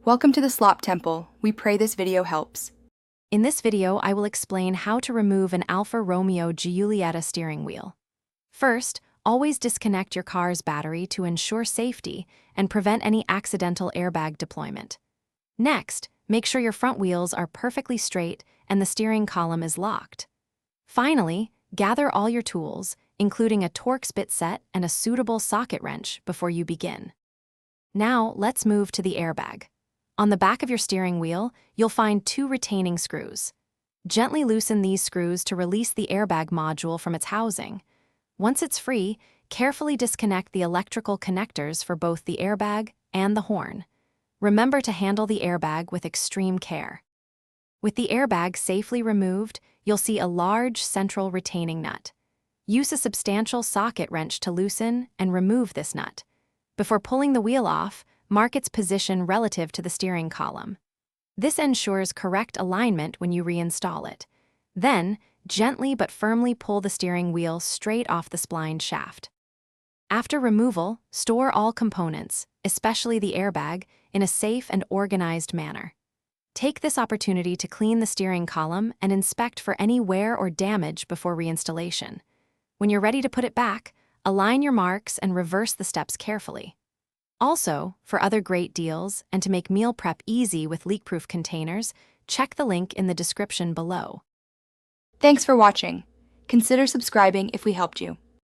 Welcome to the Slop Temple. We pray this video helps. In this video, I will explain how to remove an Alfa Romeo Giulietta steering wheel. First, always disconnect your car's battery to ensure safety and prevent any accidental airbag deployment. Next, make sure your front wheels are perfectly straight and the steering column is locked. Finally, gather all your tools, including a Torx bit set and a suitable socket wrench before you begin. Now, let's move to the airbag. On the back of your steering wheel, you'll find 2 retaining screws. Gently loosen these screws to release the airbag module from its housing. Once it's free, carefully disconnect the electrical connectors for both the airbag and the horn. Remember to handle the airbag with extreme care. With the airbag safely removed, you'll see a large central retaining nut. Use a substantial socket wrench to loosen and remove this nut. Before pulling the wheel off, mark its position relative to the steering column. This ensures correct alignment when you reinstall it. Then, gently but firmly pull the steering wheel straight off the spline shaft. After removal, store all components, especially the airbag, in a safe and organized manner. Take this opportunity to clean the steering column and inspect for any wear or damage before reinstallation. When you're ready to put it back, align your marks and reverse the steps carefully. Also, for other great deals and to make meal prep easy with leak-proof containers, check the link in the description below. Thanks for watching. Consider subscribing if we helped you.